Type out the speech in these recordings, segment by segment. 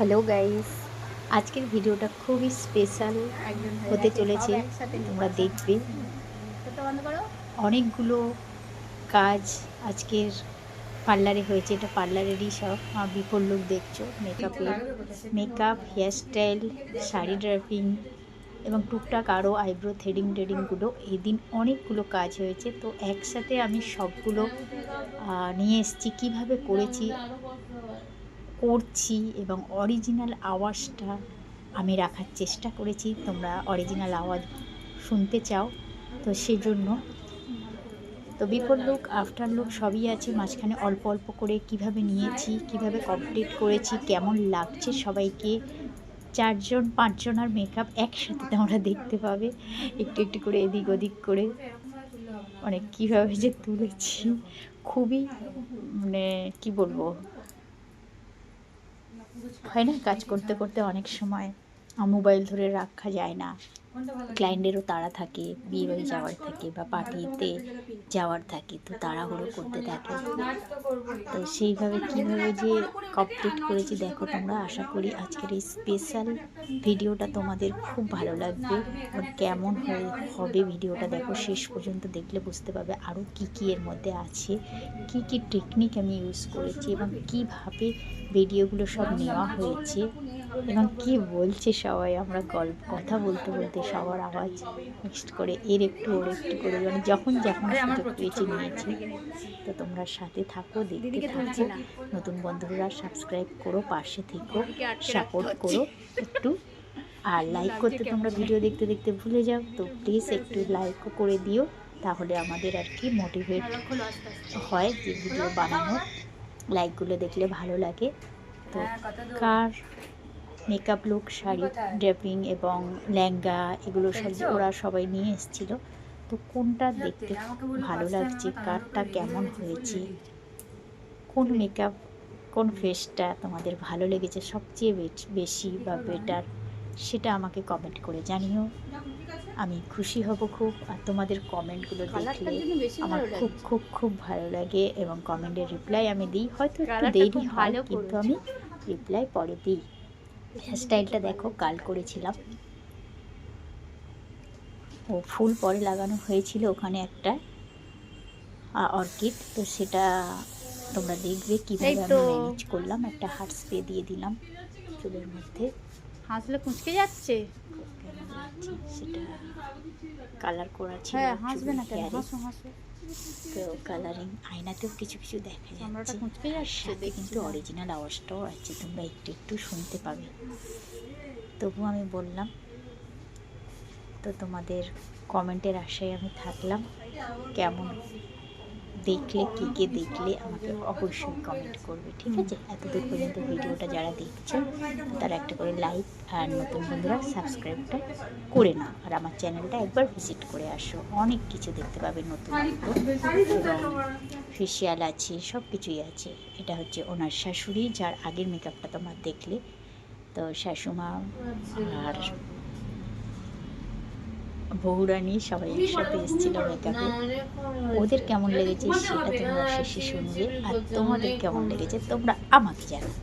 Hello guys, আজকের ভিডিওটা খুবই স্পেশাল হতে চলেছে। তোমরা দেখবে অনেকগুলো কাজ আজকের পার্লারে হয়েছে। এটা পার্লারেরই সব বিফোর লুক দেখছো, মেকআপ, হেয়ারস্টাইল, শাড়ি ড্রাপিং এবং টুকটাক আরও আইব্রো থ্রেডিংগুলো এই দিন অনেকগুলো কাজ হয়েছে। তো একসাথে আমি সবগুলো নিয়ে এসেছি, কীভাবে করছি এবং অরিজিনাল আওয়াজটা আমি রাখার চেষ্টা করেছি। তোমরা অরিজিনাল আওয়াজ শুনতে চাও তো সেজন্য তো বিফোর লুক আফটার লুক সবই আছে। মাঝখানে অল্প অল্প করে কিভাবে নিয়েছি, কিভাবে কমপ্লিট করেছি, কেমন লাগছে সবাইকে। 4-5 জনের মেকআপ একসাথে তোমরা দেখতে পাবে, একটু একটু করে এদিক ওদিক করে অনেক কীভাবে যে তুলেছি। খুবই মানে কি বলবো, হয় না কাজ করতে করতে অনেক সময় মোবাইল ধরে রাখা যায় না, ক্লায়েন্টেরও তাড়া থাকে, বিয়ে বাড়ি যাওয়ার থাকে বা পার্টিতে যাওয়ার থাকে, তো তাড়াহুড়ো করতে থাকে। তো সেইভাবে কীভাবে যে কমপ্লিট করেছি দেখো তোমরা। আশা করি আজকের এই স্পেশাল ভিডিওটা তোমাদের খুব ভালো লাগবে এবং কেমন হবে ভিডিওটা দেখো, শেষ পর্যন্ত দেখলে বুঝতে পারবে আরও কী কী এর মধ্যে আছে, কি কি টেকনিক আমি ইউজ করেছি এবং কীভাবে ভিডিওগুলো সব নেওয়া হয়েছে এবং কি বলছে সবাই। আমরা কথা বলতে বলতে সবার আওয়াজ মিক্সড করে এর একটু ওর একটু করে মানে যখন সুযোগ পেয়েছি নিয়েছি। তো তোমরা সাথে থাকো, দেখতে থাকো। নতুন বন্ধুরা সাবস্ক্রাইব করো, পাশে থেকো, সাপোর্ট করো একটু। আর লাইক করতে তোমরা ভিডিও দেখতে দেখতে ভুলে যাও, তো প্লিজ একটু লাইকও করে দিও, তাহলে আমাদের আর কি মোটিভেট হয় যে ভিডিও বানানো। লাইকগুলো দেখলে ভালো লাগে। তো কার মেকআপ লুক, শাড়ি ড্রেপিং এবং লেহেঙ্গা এগুলো সব ওরা সবাই নিয়ে এসেছিলো। তো কোনটা দেখতে ভালো লাগছে, কারটা কেমন হয়েছে, কোন মেকআপ কোন ফেসটা তোমাদের ভালো লেগেছে সবচেয়ে বেশি বা বেটার, সেটা আমাকে কমেন্ট করে জানিও। আমি খুশি হব খুব। আর তোমাদের কমেন্টগুলো দেখলে আমার খুব খুব খুব ভালো লাগে এবং কমেন্টের রিপ্লাই আমি দিই। হয়তো একটু দেরি হয়, কিন্তু আমি রিপ্লাই পরে দিই। হেয়ারস্টাইলটা দেখো, কাল করেছিলাম, ও ফুল পরে লাগানো হয়েছিল ওখানে একটা অর্কিড। তো সেটা তোমরা দেখবে কীভাবে আমি ম্যানেজ করলাম। একটা হার্ট স্প্রে দিয়ে দিলাম চুলের মধ্যে, হাসলে কুঁচকে যাচ্ছে, সেটা কালার করা ছিল। হাসবে না কেন, হাসো হাসো। তো কালারিং আয়নাতেও কিছু কিছু দেখা যাচ্ছে, কুঁচকে যাচ্ছে, সাথে কিন্তু অরিজিনাল আওয়াজটাও আছে, তোমরা একটু একটু শুনতে পাবে। তবু আমি বললাম, তো তোমাদের কমেন্টের আশায় আমি থাকলাম। কেমন দেখলে, কে দেখলে আমাকে অবশ্যই কমেন্ট করবে, ঠিক আছে? এতদূর পর্যন্ত ভিডিওটা যারা দেখছে তারা একটা করে লাইক, আর নতুন বন্ধুরা সাবস্ক্রাইবটা করে নাও, আর আমার চ্যানেলটা একবার ভিজিট করে আসো। অনেক কিছু দেখতে পাবে নতুন, এবং ফেসিয়াল আছে, সব কিছুই আছে। এটা হচ্ছে ওনার শাশুড়ি, যার আগের মেকআপটা তোমরা দেখলে। তো শাশুমা আর বউরানি সবাই একসাথে এসেছিল মেকআপে। ওদের কেমন লেগেছে সেটা তোমরা শেষে শুনবে, আর তোমাদের কেমন লেগেছে তোমরা আমাকে জানাবে,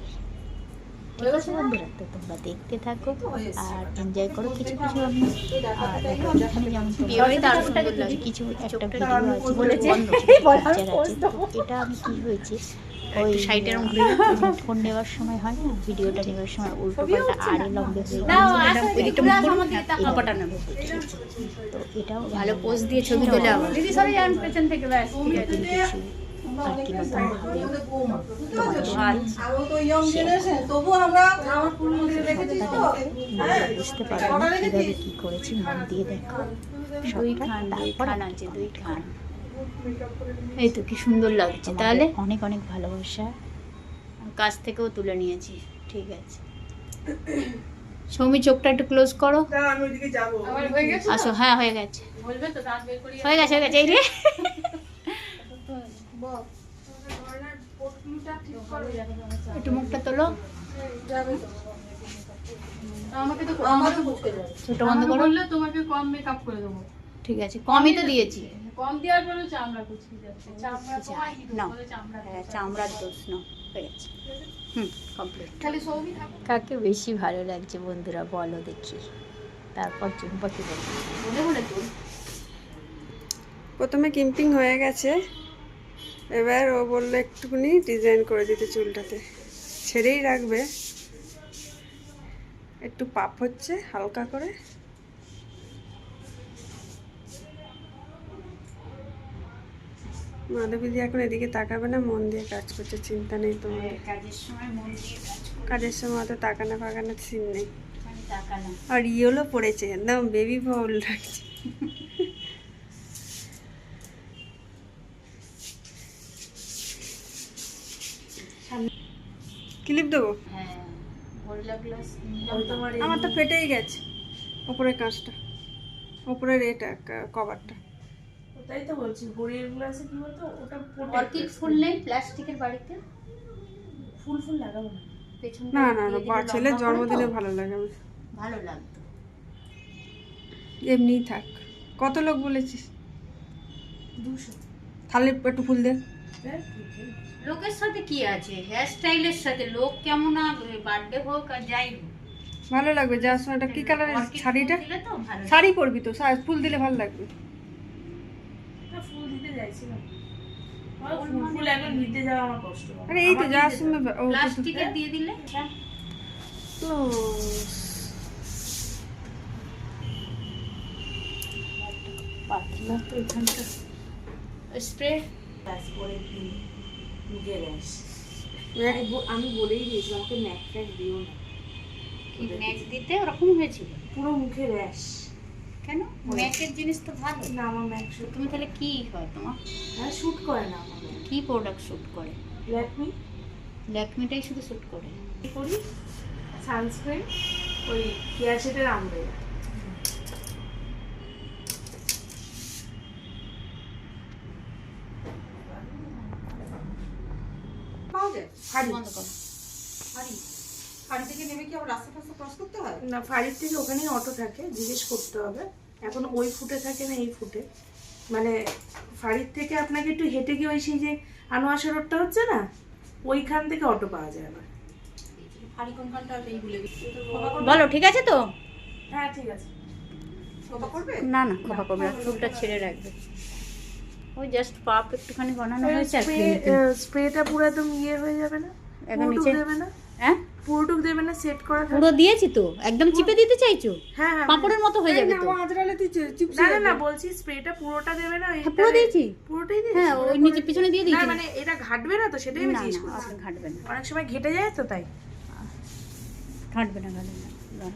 ঠিক আছে বন্ধুরা? তো তোমরা দেখতে থাকো আর এনজয় করো। কিছু কিছু আমি এখানে যেমন কিছু একটা ভিডিও আছে, এটা আমি কি হয়েছে, ওই ফোন নেওয়ার সময় হয় না, ভিডিওটা নেওয়ার সময় উল্টো পাল্টা আড়ে লম্বে হয়ে গেছে। তো এটাও ভালো পোজ দিয়ে ছবি তোলে আবার দিদি সরে যান পেছন থেকে, ব্যাস ঠিক আছে। আর কি নতুনভাবে তোমাদের বুঝতে পারবো না কীভাবে কী করেছি, মন দিয়ে দেখো। দুই খান আছে, দুই খান। এই তো কি সুন্দর লাগছে। তাহলে অনেক অনেক ভালোবাসা, কাছ থেকেও তুলে নিয়েছি, ঠিক আছে। সৌমি চোখটা একটু ক্লোজ করো, আসো। হ্যাঁ হয়ে গেছে, হয়ে গেছে, হয়ে গেছে। এই রে একটু মুখটা তোলো, ছোট বন্ধ করো, তোমাকে কম মেকআপ করে দেবো, ঠিক আছে? কমই তো দিয়েছি, কম দেওয়ার পরেও চামড়া কুচকে যাচ্ছে। চামড়ার দোষ নাও, হয়ে গেছে। হুম, কমপ্লিট। কাকে বেশি ভালো লাগছে বন্ধুরা বলো দেখি, তারপর চুম্পাকে বলবো। প্রথমে কিম্পিং হয়ে গেছে, এবার ও বললো একটুখানি ডিজাইন করে দিতে চুলটাতে, ছেড়েই রাখবে, একটু পাপ হচ্ছে হালকা করে। মাধবীদি এখন এদিকে তাকাবে না, মন দিয়ে কাজ করছে, চিন্তা নেই তোমার। কাজের সময় মন দিয়ে কাজ করো, কাজের সময় অত তাকানো ফাঁকানো সিন নেই। আমি তাকালাম। আর ইয়েলো পড়েছে, একদম বেবি বাউল লাগছে। ক্লিপ দেবো? হ্যাঁ, গরিলা গ্লাস আমার তো ফেটেই গেছে ওপরের কাঁচটা, ওপরের এটা কভারটা। ওটাই তো বলছি, হরির গ্লাসে কি বলতো, ওটা অর্কিড ফুল নেই প্লাস্টিকের বাড়িতে? ফুল ফুল লাগাবো না। পেছনটা না না দিয়ে না, দিলে ছেলের লম্বা করে জন্মদিনে তো ভালো লাগে আমার। ভালো লাগতো। এমনিই থাক। কত লোক বলেছিস? 200। তাহলে একটু ফুল দে। লোকের সাথে কি আছে, হেয়ার স্টাইলের সাথে লোক কেমন বার্থডে হোক আর যাই হোক, ভালো লাগবে। যার সময় এটা কি কালারের অর্কিড শাড়িটা? ফুল দিলে তো ভালো লাগে। শাড়ি পরবি তো, ফুল দিলে ভালো লাগবে। না, ফুল দিতে চাইছিলাম। ফুল ফুল একদম নিতে যাওয়া আমার কষ্ট হয়। আরে এই তো যার সময় প্লাস্টিকের দিয়ে দিলে পাতলা তো এখানটা। স্প্রে ব্যাস করে দিই, মুখে র্যাশ। এক- আমি বলেই দিয়েছি আমাকে ম্যাক ফ্যাক দিও না, ম্যাচ দিতে ওরকম হয়েছিল পুরো মুখে র্যাশ। কেন? ম্যাকের জিনিস তো ভালো। না আমার ম্যাক শুট, তুমি তাহলে কি হয় তোমার, হ্যাঁ শুট করে না আমার ম্যাক। কি প্রোডাক্ট শুট করে? ল্যাকমি ল্যাকমিটাই শুধু শুট করে। করি, সানস্ক্রিন, ওই কেয়ার শেটের আমব্রেলা। বন্ধ করো। না, ফাড়ির থেকে ওখানেই অটো থাকে, জিজ্ঞেস করতে হবে। এখন ওই ফুটে থাকে না এই ফুটে, মানে ফাড়ির থেকে আপনাকে একটু হেঁটে গিয়ে ওই সেই যে আনোয়ার রোডটা হচ্ছে না, ওইখান থেকে অটো পাওয়া যায় আবার। বলো ঠিক আছে তো? হ্যাঁ ঠিক আছে। না না, খোপা করবে না, চুলটা ছেড়ে রাখবে। ওই জাস্ট পাপ একটুখানি বানানো হয়েছে আর স্প্রেটা পুরো একদম ইয়ে হয়ে যাবে না? এখন পুরোটুক নিচে দেবে না? হ্যাঁ পুরোটুক দেবে না, সেট করা থাকবে? পুরো দিয়েছি তো, একদম চিপে দিতে চাইছো? হ্যাঁ হ্যাঁ। পাঁপড়ের মতো হয়ে যাবে তো। আমার আজরালে তুই চিপস। না না না, বলছি স্প্রেটা পুরোটা দেবে না? হ্যাঁ, পুরো দিয়েছি। পুরোটাই দিয়েছি? হ্যাঁ, ওই নিচে পিছনে দিয়ে না দিয়েছি। মানে এটা ঘাটবে না তো, সেটাই আমি না জিজ্ঞেস না, করছি। আপনি ঘাটবে না, অনেক সময় ঘেটে যায় তো তাই। ঘাটবে না, ঘাটবে না।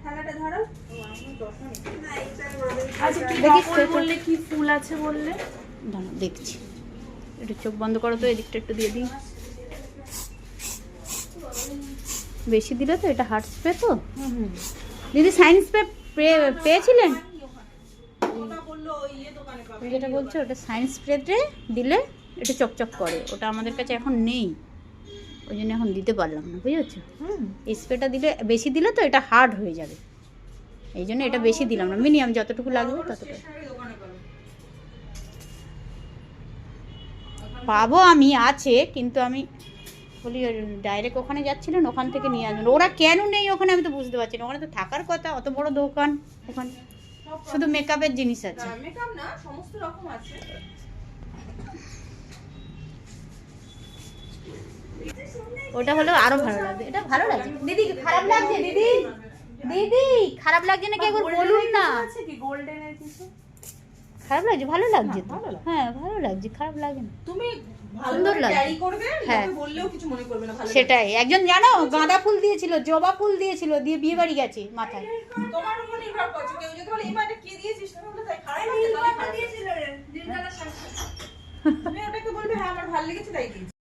থালাটা ধরো। আচ্ছা কি দেখি নকল স্প্রেটা। বললে, কি ফুল আছে বললে? দাঁড়াও দেখছি, একটু চোখ বন্ধ করো তো, এদিকটা একটু দিয়ে দিই। বেশি দিলে তো, এটা হার্ট স্প্রে তো। দিদি সাইন্স স্প্রে পেয়েছিলেন? তুমি যেটা বলছো ওটা সায়েন্স স্প্রেতে দিলে এটা চকচক করে, ওটা আমাদের কাছে এখন নেই, ওই জন্য এখন দিতে পারলাম না, বুঝেছো? এই স্প্রেটা দিলে, বেশি দিলে তো এটা হার্ড হয়ে যাবে, এই জন্য এটা বেশি দিলাম না, মিনিমাম যতটুকু লাগবে ততটুকু। পাবো আমি, আছে, কিন্তু আমি বলি ডাইরেক্ট ওখানে যাচ্ছিলেন, ওখান থেকে নিয়ে আসবেন। ওরা কেন নেই ওখানে আমি তো বুঝতে পারছি না, ওখানে তো থাকার কথা, অত বড় দোকান, ওখানে শুধু মেকআপের জিনিস আছে। মেকআপ না, সমস্ত রকম আছে। ওটা হলো আরো ভালো লাগবে, এটা ভালো লাগছে। দিদি খারাপ লাগছে? দিদি দিদি খারাপ লাগছে নাকি একবার বলুন না। আছে কি গোল্ডেনের কিছু? খারাপ লাগছে? ভালো লাগছে তো। হ্যাঁ ভালো লাগছে, খারাপ লাগে না, তুমি সুন্দর লাগছে। ক্যারি করবে, হ্যাঁ বললেও কিছু মনে করবে না। ভালো সেটাই, একজন জানো গাঁদা ফুল দিয়েছিল, জবা ফুল দিয়েছিল, দিয়ে বিয়ে বাড়ি গেছে মাথায়। তোমার উপর নির্ভর করছে, কেউ যদি বলে এই মাটা কে দিয়েছিস, তুমি বলে তাই খারাপ লাগছে, তাহলে খারাপ দিয়েছিল রে নীল কালার শাড়ি। তুমি ওটাকে বলবে হ্যাঁ আমার ভালো লেগেছে তাই দিয়েছি।